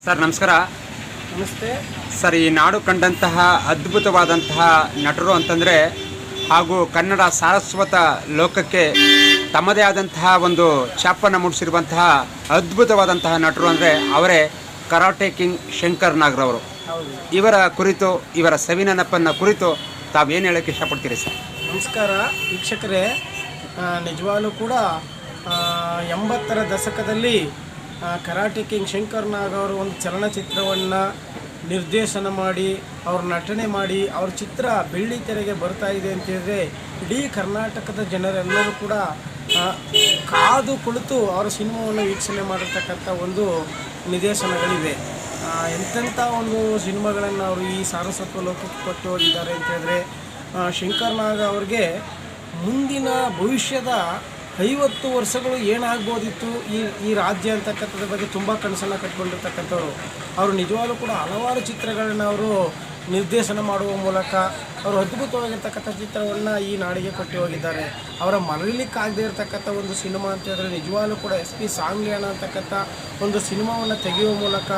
Sir ನಮಸ್ಕಾರ. ನಮಸ್ತೆ sir, ಈ ನಾಡು ಕಂಡಂತಹ ಅದ್ಭುತವಾದಂತಹ ನಟರು ಅಂತಂದರೆ ಹಾಗೂ ಕನ್ನಡ ಸಾರಸ್ವತ ಲೋಕಕ್ಕೆ ತಮ್ಮದೇ ಆದಂತಹ ಒಂದು ಛಾಪನ್ನು ಮೂಡಿಸಿರುವಂತಹ ಅದ್ಭುತವಾದಂತಹ ನಟರು ಅಂದರೆ ಅವರೇ ಕರಾಟೆ ಕಿಂಗ್ ಶಂಕರ್ ನಾಗ್ರವರು. ಇವರ ಕುರಿತು, ಇವರ ಸವಿನೆನಪನ್ನು ಕುರಿತು ತಾವೇನು ಹೇಳೋಕ್ಕೆ ಇಷ್ಟಪಡ್ತೀರಿ ಸರ್? ನಮಸ್ಕಾರ ವೀಕ್ಷಕರೇ. ನಿಜವಾಗ್ಲೂ ಕೂಡ 80ರ ದಶಕದಲ್ಲಿ ಕರಾಟೆ ಕಿಂಗ್ ಶಂಕರ್ ನಾಗ್ ಅವರು ಒಂದು ಚಲನಚಿತ್ರವನ್ನು ನಿರ್ದೇಶನ ಮಾಡಿ, ಅವ್ರ ನಟನೆ ಮಾಡಿ, ಅವ್ರ ಚಿತ್ರ ಬೆಳ್ಳಿ ತೆರೆಗೆ ಬರ್ತಾ ಇದೆ ಅಂತ ಹೇಳಿದ್ರೆ ಇಡೀ ಕರ್ನಾಟಕದ ಜನರೆಲ್ಲರೂ ಕೂಡ ಕಾದು ಕುಳಿತು ಅವರ ಸಿನಿಮಾವನ್ನು ವೀಕ್ಷಣೆ ಮಾಡಿರ್ತಕ್ಕಂಥ ಒಂದು ನಿದರ್ಶನಗಳಿವೆ. ಎಂತೆಂಥ ಒಂದು ಸಿನಿಮಾಗಳನ್ನು ಅವರು ಈ ಸಾರಸ್ವತ ಲೋಕಕ್ಕೆ ಕೊಟ್ಟು ಹೋಗಿದ್ದಾರೆ ಅಂತ ಹೇಳಿದ್ರೆ, ಶಂಕರ್ ನಾಗ್ ಅವ್ರಿಗೆ ಮುಂದಿನ ಭವಿಷ್ಯದ 50 ವರ್ಷಗಳು ಏನಾಗ್ಬೋದಿತ್ತು ಈ ರಾಜ್ಯ ಅಂತಕ್ಕಂಥದ್ರ ಬಗ್ಗೆ ತುಂಬ ಕನಸನ್ನು ಕಟ್ಕೊಂಡಿರ್ತಕ್ಕಂಥವ್ರು. ಅವರು ನಿಜವಾಗ್ಲೂ ಕೂಡ ಹಲವಾರು ಚಿತ್ರಗಳನ್ನ ಅವರು ನಿರ್ದೇಶನ ಮಾಡುವ ಮೂಲಕ ಅವರು ಅದ್ಭುತವಾಗಿರ್ತಕ್ಕಂಥ ಚಿತ್ರವನ್ನು ಈ ನಾಡಿಗೆ ಕೊಟ್ಟು ಹೋಗಿದ್ದಾರೆ. ಅವರ ಮರೀಲಿಕ್ಕಾಗದೇ ಇರತಕ್ಕಂಥ ಒಂದು ಸಿನಿಮಾ ಅಂತ ಹೇಳಿದ್ರೆ ನಿಜವಾಗ್ಲೂ ಕೂಡ SP ಸಾಂಗ್ಲಿಯಾನ ಅಂತಕ್ಕಂಥ ಒಂದು ಸಿನಿಮಾವನ್ನು ತೆಗೆಯುವ ಮೂಲಕ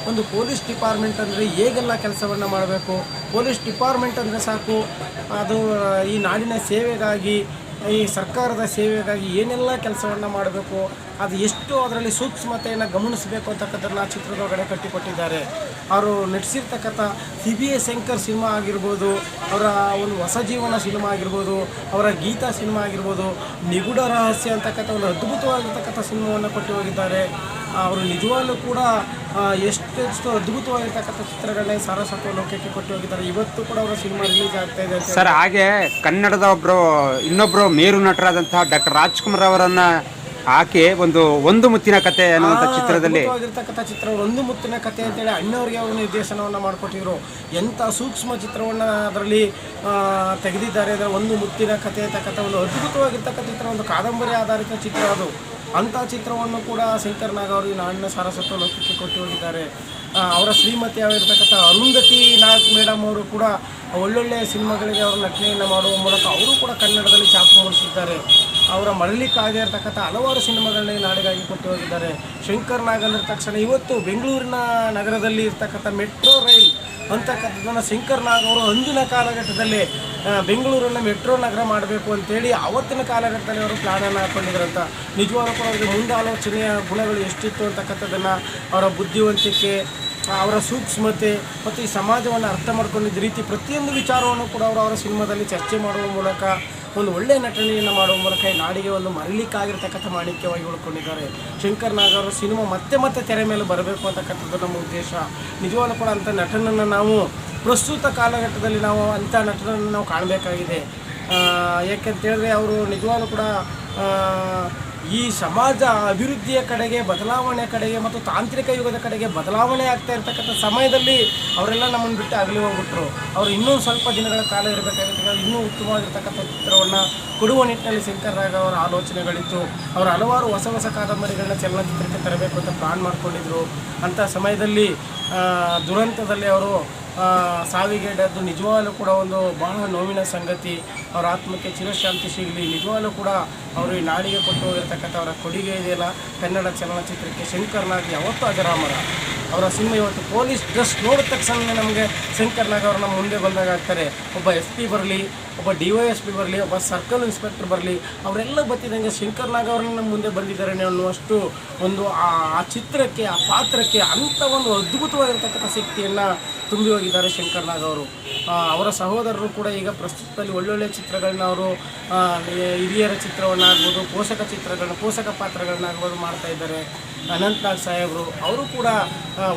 ಒಂದು ಪೊಲೀಸ್ ಡಿಪಾರ್ಟ್ಮೆಂಟ್ ಅಂದರೆ ಹೇಗೆಲ್ಲ ಕೆಲಸವನ್ನು ಮಾಡಬೇಕು, ಪೊಲೀಸ್ ಡಿಪಾರ್ಟ್ಮೆಂಟ್ ಅಂದರೆ ಸಾಕು ಅದು ಈ ನಾಡಿನ ಸೇವೆಗಾಗಿ, ಈ ಸರ್ಕಾರದ ಸೇವೆಗಾಗಿ ಏನೆಲ್ಲ ಕೆಲಸವನ್ನು ಮಾಡಬೇಕು, ಅದು ಎಷ್ಟು ಅದರಲ್ಲಿ ಸೂಕ್ಷ್ಮತೆಯನ್ನು ಗಮನಿಸಬೇಕು ಅಂತಕ್ಕಂಥದ್ದನ್ನು ಆ ಚಿತ್ರದೊಳಗಡೆ ಕಟ್ಟಿಕೊಟ್ಟಿದ್ದಾರೆ. ಅವರು ನಟಿಸಿರ್ತಕ್ಕಂಥ CBA ಶಂಕರ್ ಸಿನಿಮಾ ಆಗಿರ್ಬೋದು, ಅವರ ಒಂದು ಹೊಸ ಜೀವನ ಸಿನಿಮಾ ಆಗಿರ್ಬೋದು, ಅವರ ಗೀತಾ ಸಿನಿಮಾ ಆಗಿರ್ಬೋದು, ನಿಗೂಢ ರಹಸ್ಯ ಅಂತಕ್ಕಂಥ ಒಂದು ಅದ್ಭುತವಾಗಿರ್ತಕ್ಕಂಥ ಸಿನಿಮಾವನ್ನು ಕೊಟ್ಟು ಹೋಗಿದ್ದಾರೆ. ಅವರು ನಿಜವಾಗ್ಲೂ ಕೂಡ ಎಷ್ಟು ಅದ್ಭುತವಾಗಿರ್ತಕ್ಕಂಥ ಚಿತ್ರಗಳನ್ನ ಸಾರಸ್ವತ ಲೋಕಕ್ಕೆ ಕೊಟ್ಟು ಹೋಗಿದ್ದಾರೆ. ಇವತ್ತು ಕೂಡ ಅವರ ಸಿನಿಮಾ ರಿಲೀಸ್ ಆಗ್ತಾ ಇದೆ ಸರ್. ಹಾಗೆ ಕನ್ನಡದ ಇನ್ನೊಬ್ಬರು ಮೇರು ನಟರಾದಂತಹ ಡಾಕ್ಟರ್ ರಾಜ್ಕುಮಾರ್ ಅವರನ್ನು ಹಾಕಿ ಒಂದು ಮುತ್ತಿನ ಕತೆ ಅನ್ನುವಂಥ ಚಿತ್ರದಲ್ಲಿ ಆಗಿರ್ತಕ್ಕಂಥ ಚಿತ್ರ ಒಂದು ಮುತ್ತಿನ ಕತೆ ಅಂತೇಳಿ ಅಣ್ಣವ್ರಿಗೆ ಅವರು ನಿರ್ದೇಶನವನ್ನು ಮಾಡಿಕೊಟ್ಟಿದ್ರು. ಎಂಥ ಸೂಕ್ಷ್ಮ ಚಿತ್ರವನ್ನು ಅದರಲ್ಲಿ ತೆಗೆದಿದ್ದಾರೆ ಅಂದರೆ ಒಂದು ಮುತ್ತಿನ ಕತೆ ಅಂತಕ್ಕಂಥ ಒಂದು ಅದ್ಭುತವಾಗಿರ್ತಕ್ಕಂಥ ಚಿತ್ರ, ಒಂದು ಕಾದಂಬರಿ ಆಧಾರಿತ ಚಿತ್ರ ಅದು. ಅಂಥ ಚಿತ್ರವನ್ನು ಕೂಡ ಶಂಕರ್ ನಾಗ್ ಅವರು ಈ ನಾಡಿನ ಸಾರಸ್ವತ ಲೋಕಕ್ಕೆ ಕೊಟ್ಟು ಹೋಗಿದ್ದಾರೆ. ಅವರ ಶ್ರೀಮತಿ ಆಗಿರ್ತಕ್ಕಂಥ ಅರುಂಧತಿ ನಾಗ್ ಮೇಡಮ್ ಅವರು ಕೂಡ ಒಳ್ಳೊಳ್ಳೆಯ ಸಿನಿಮಾಗಳಿಗೆ ಅವರು ನಟನೆಯನ್ನು ಮಾಡುವ ಮೂಲಕ ಅವರು ಕೂಡ ಕನ್ನಡದಲ್ಲಿ ಛಾಪು ಮೂಡಿಸಿದ್ದಾರೆ. ಅವರ ಮರಳಿಕ್ಕಾಗದೇ ಇರತಕ್ಕಂಥ ಹಲವಾರು ಸಿನಿಮಾಗಳನ್ನ ನಾಡಿಗಾಗಿ ಕೊಟ್ಟು ಹೋಗಿದ್ದಾರೆ. ಶಂಕರ್ ನಾಗ್ ಅಂದ ತಕ್ಷಣ ಇವತ್ತು ಬೆಂಗಳೂರಿನ ನಗರದಲ್ಲಿ ಇರ್ತಕ್ಕಂಥ ಮೆಟ್ರೋ ರೈಲ್ ಅಂತಕ್ಕಂಥದ್ದನ್ನು ಶಂಕರ್ ನಾಗ್ ಅವರು ಅಂದಿನ ಕಾಲಘಟ್ಟದಲ್ಲಿ ಬೆಂಗಳೂರನ್ನು ಮೆಟ್ರೋ ನಗರ ಮಾಡಬೇಕು ಅಂತೇಳಿ ಆವತ್ತಿನ ಕಾಲಘಟ್ಟದಲ್ಲಿ ಅವರು ಪ್ಲಾನನ್ನು ಹಾಕ್ಕೊಂಡಿದ್ರಂತ. ನಿಜವಾಗ್ಲೂ ಕೂಡ ಅವರಿಗೆ ಮುಂದಾಲೋಚನೆಯ ಗುಣಗಳು ಎಷ್ಟಿತ್ತು ಅಂತಕ್ಕಂಥದ್ದನ್ನು, ಅವರ ಬುದ್ಧಿವಂತಿಕೆ, ಅವರ ಸೂಕ್ಷ್ಮತೆ ಮತ್ತು ಈ ಸಮಾಜವನ್ನು ಅರ್ಥ ಮಾಡ್ಕೊಂಡಿದ್ದ ರೀತಿ ಪ್ರತಿಯೊಂದು ವಿಚಾರವನ್ನು ಕೂಡ ಅವರ ಸಿನಿಮಾದಲ್ಲಿ ಚರ್ಚೆ ಮಾಡುವ ಮೂಲಕ ಒಂದು ಒಳ್ಳೆಯ ನಟನೆಯನ್ನು ಮಾಡುವ ಮೂಲಕ ಈ ನಾಡಿಗೆ ಒಂದು ಮರಳಿಕ್ಕಾಗಿರ್ತಕ್ಕಂಥ ಮಾಣಿಕ್ಯವಾಗಿ ಉಳ್ಕೊಂಡಿದ್ದಾರೆ. ಶಂಕರ್ ನಾಗ್ ಅವರ ಸಿನಿಮಾ ಮತ್ತೆ ತೆರೆ ಮೇಲೆ ಬರಬೇಕು ಅಂತಕ್ಕಂಥದ್ದು ನಮ್ಮ ಉದ್ದೇಶ. ನಿಜವಾಗ್ಲೂ ಕೂಡ ಅಂಥ ನಟನನ್ನು ನಾವು ಪ್ರಸ್ತುತ ಕಾಲಘಟ್ಟದಲ್ಲಿ ಅಂಥ ನಟನನ್ನು ನಾವು ಕಾಣಬೇಕಾಗಿದೆ. ಯಾಕೆಂತೇಳಿದ್ರೆ ಅವರು ನಿಜವಾಗ್ಲೂ ಕೂಡ ಈ ಸಮಾಜ ಅಭಿವೃದ್ಧಿಯ ಕಡೆಗೆ, ಬದಲಾವಣೆ ಕಡೆಗೆ ಮತ್ತು ತಾಂತ್ರಿಕ ಯುಗದ ಕಡೆಗೆ ಬದಲಾವಣೆ ಆಗ್ತಾ ಇರ್ತಕ್ಕಂಥ ಸಮಯದಲ್ಲಿ ಅವರೆಲ್ಲ ನಮ್ಮನ್ನು ಬಿಟ್ಟು ಆಗಲಿ ಹೋಗ್ಬಿಟ್ರು. ಅವರು ಇನ್ನೂ ಸ್ವಲ್ಪ ದಿನಗಳ ಕಾಲ ಇರಬೇಕಾಗಿತ್ತು, ಇನ್ನೂ ಉತ್ತಮವಾಗಿರ್ತಕ್ಕಂಥ ಚಿತ್ರವನ್ನು ಕೊಡುವ ನಿಟ್ಟಿನಲ್ಲಿ ಶಂಕರ್ ನಾಗ್ ಅವರ ಆಲೋಚನೆಗಳಿತ್ತು. ಅವರು ಹಲವಾರು ಹೊಸ ಕಾದಂಬರಿಗಳನ್ನ ಚಲನಚಿತ್ರಕ್ಕೆ ತರಬೇಕು ಅಂತ ಪ್ಲಾನ್ ಮಾಡಿಕೊಂಡಿದ್ರು. ಅಂಥ ಸಮಯದಲ್ಲಿ ದುರಂತದಲ್ಲಿ ಅವರು ಸಾವಿಗೀಡಾದ್ದು ನಿಜವಾಗ್ಲೂ ಕೂಡ ಒಂದು ಬಹಳ ನೋವಿನ ಸಂಗತಿ. ಅವರ ಆತ್ಮಕ್ಕೆ ಚಿರಶಾಂತಿ ಸಿಗಲಿ. ನಿಜವಾಗ್ಲೂ ಕೂಡ ಅವರು ಈ ನಾಡಿಗೆ ಕೊಟ್ಟು ಹೋಗಿರ್ತಕ್ಕಂಥ ಅವರ ಕೊಡುಗೆ ಇದೆಯಲ್ಲ ಕನ್ನಡ ಚಲನಚಿತ್ರಕ್ಕೆ, ಶಂಕರ್ ನಾಗ್ ಯಾವತ್ತೂ ಅಜರಾಮರ. ಅವರ ಸಿನಿಮಾ ಇವತ್ತು ಪೊಲೀಸ್ ಡ್ರೆಸ್ ನೋಡಿದ ತಕ್ಷಣ ನಮಗೆ ಶಂಕರ್ ನಾಗ್ ಅವ್ರನ್ನ ಮುಂದೆ ಬಂದಾಗ ಆಗ್ತಾರೆ. ಒಬ್ಬ SP ಬರಲಿ, ಒಬ್ಬ DYSP ಬರಲಿ, ಒಬ್ಬ ಸರ್ಕಲ್ ಇನ್ಸ್ಪೆಕ್ಟರ್ ಬರಲಿ, ಅವರೆಲ್ಲ ಬತ್ತಿದಂಗೆ ಶಂಕರ್ ನಾಗ್ ಅವ್ರನ್ನ ನಮ್ಮ ಮುಂದೆ ಬಂದಿದ್ದಾರೆ ಅನ್ನುವಷ್ಟು ಒಂದು ಆ ಚಿತ್ರಕ್ಕೆ, ಆ ಪಾತ್ರಕ್ಕೆ ಅಂಥ ಒಂದು ಅದ್ಭುತವಾಗಿರ್ತಕ್ಕಂಥ ಶಕ್ತಿಯನ್ನು ತುಂಬಿ ಹೋಗಿದ್ದಾರೆ ಶಂಕರ್ ನಾಗ್ ಅವರು. ಅವರ ಸಹೋದರರು ಕೂಡ ಈಗ ಪ್ರಸ್ತುತದಲ್ಲಿ ಒಳ್ಳೊಳ್ಳೆ ಚಿತ್ರಗಳನ್ನ ಅವರು ಹಿರಿಯರ ಚಿತ್ರವನ್ನಾಗ್ಬೋದು, ಪೋಷಕ ಪಾತ್ರಗಳನ್ನಾಗ್ಬೋದು ಮಾಡ್ತಾ ಇದ್ದಾರೆ. ಅನಂತ್ ನಾಗ್ ಸಾಹೇಬರು ಅವರು ಕೂಡ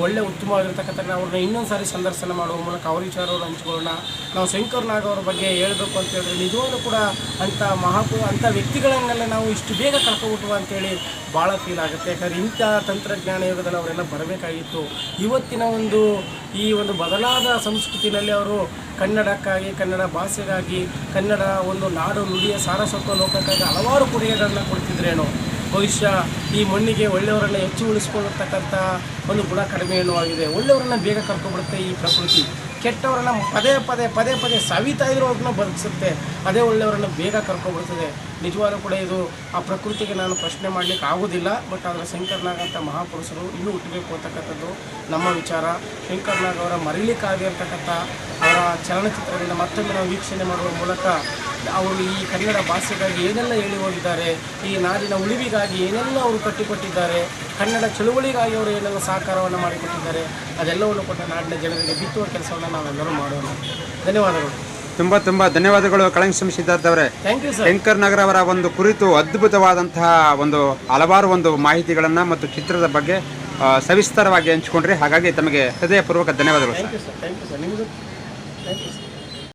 ಒಳ್ಳೆ ಉತ್ತಮವಾಗಿರ್ತಕ್ಕಂಥ ಅವ್ರನ್ನ ಇನ್ನೊಂದು ಸಾರಿ ಸಂದರ್ಶನ ಮಾಡುವ ಮೂಲಕ ಅವ್ರ ವಿಚಾರವನ್ನು ಹಂಚ್ಕೊಳ್ಳೋಣ. ನಾವು ಶಂಕರ್ ನಾಗ್ ಅವರ ಬಗ್ಗೆ ಹೇಳಬೇಕು ಅಂತ ಹೇಳಿದ್ರೆ ನಿಜವಾಗ್ಲೂ ಕೂಡ ಅಂಥ ವ್ಯಕ್ತಿಗಳನ್ನೆಲ್ಲ ನಾವು ಇಷ್ಟು ಬೇಗ ಕಳ್ಕೊಬಿಟ್ವು ಅಂತೇಳಿ ಭಾಳ ಫೀಲ್ ಆಗುತ್ತೆ. ಯಾಕಂದರೆ ಇಂಥ ತಂತ್ರಜ್ಞಾನ ಯುಗದಲ್ಲಿ ಅವರೆಲ್ಲ ಬರಬೇಕಾಗಿತ್ತು. ಇವತ್ತಿನ ಈ ಒಂದು ಬದಲಾದ ಸಂಸ್ಕೃತಿನಲ್ಲಿ ಅವರು ಕನ್ನಡಕ್ಕಾಗಿ, ಕನ್ನಡ ಭಾಷೆಗಾಗಿ, ಕನ್ನಡ ಒಂದು ನಾಡು ನುಡಿಯ ಸಾರಸ್ವತ ಲೋಕಕ್ಕಾಗಿ ಹಲವಾರು ಕೊಡುಗೆಗಳನ್ನ ಕೊಡ್ತಿದ್ರೇನೋ. ಬಹುಶಃ ಈ ಮಣ್ಣಿಗೆ ಒಳ್ಳೆಯವರನ್ನು ಹೆಚ್ಚು ಉಳಿಸ್ಕೊಳ್ಳತಕ್ಕಂಥ ಒಂದು ಗುಣ ಕಡಿಮೆ ಆಗಿದೆ. ಒಳ್ಳೆಯವರನ್ನು ಬೇಗ ಕರ್ಕೊಬಿಡುತ್ತೆ ಈ ಪ್ರಕೃತಿ. ಕೆಟ್ಟವರನ್ನ ಪದೇ ಪದೇ ಸವಿತಾ ಇದ್ರು ಅವ್ರನ್ನ ಬದುಕಿಸುತ್ತೆ. ಅದೇ ಒಳ್ಳೆಯವರನ್ನು ಬೇಗ ಕರ್ಕೊಬಿಡ್ತದೆ. ನಿಜವಾಗ್ಲೂ ಕೂಡ ಇದು ಆ ಪ್ರಕೃತಿಗೆ ನಾನು ಪ್ರಶ್ನೆ ಮಾಡಲಿಕ್ಕೆ ಆಗೋದಿಲ್ಲ. ಬಟ್ ಆದರೆ ಶಂಕರ್ನಾಗ್ ಅಂತ ಮಹಾಪುರುಷರು ಇನ್ನೂ ಹುಟ್ಟಬೇಕು ಅಂತಕ್ಕಂಥದ್ದು ನಮ್ಮ ವಿಚಾರ. ಶಂಕರ್ನಾಗ್ ಅವರ ಮರೀಲಿಕ್ಕಾಗಿರ್ತಕ್ಕಂಥ ಅವರ ಚಲನಚಿತ್ರಗಳನ್ನ ಮತ್ತೊಮ್ಮೆ ನಾವು ವೀಕ್ಷಣೆ ಮಾಡುವ ಮೂಲಕ ಅವರು ಈ ಕನ್ನಡ ಭಾಷೆಗಾಗಿ ಏನೆಲ್ಲ ಹೇಳಿ ಹೋಗಿದ್ದಾರೆ, ಈ ನಾಡಿನ ಉಳಿವಿಗಾಗಿ ಏನೆಲ್ಲ ಅವರು ಕಟ್ಟಿಕೊಟ್ಟಿದ್ದಾರೆ, ಕನ್ನಡ ಚಳುವಳಿಗಾಗಿ ಅವರು ಏನೆಲ್ಲ ಸಹಕಾರವನ್ನು ಮಾಡಿಕೊಟ್ಟಿದ್ದಾರೆ, ಅದೆಲ್ಲವನ್ನು ಕೂಡ ನಾಡಿನ ಜನರಿಗೆ ಬಿತ್ತುವ ಕೆಲಸವನ್ನು ನಾವೆಲ್ಲರೂ ಮಾಡೋಣ. ಧನ್ಯವಾದಗಳು. ತುಂಬ ಧನ್ಯವಾದಗಳು ಕಳಂಕ ಸಿದ್ಧಾರ್ಥ ಅವರೇ. Thank you sir. ಶಂಕರ್ನಾಗ್ ಅವರ ಒಂದು ಕುರಿತು ಅದ್ಭುತವಾದಂತಹ ಒಂದು ಹಲವಾರು ಒಂದು ಮಾಹಿತಿಗಳನ್ನು ಮತ್ತು ಚಿತ್ರದ ಬಗ್ಗೆ ಸವಿಸ್ತಾರವಾಗಿ ಹಂಚಿಕೊಂಡ್ರಿ. ಹಾಗಾಗಿ ತಮಗೆ ಹೃದಯಪೂರ್ವಕ ಧನ್ಯವಾದಗಳು. Thank you sir. ನಿಮಗೂ ಥ್ಯಾಂಕ್ ಯು ಸರ್.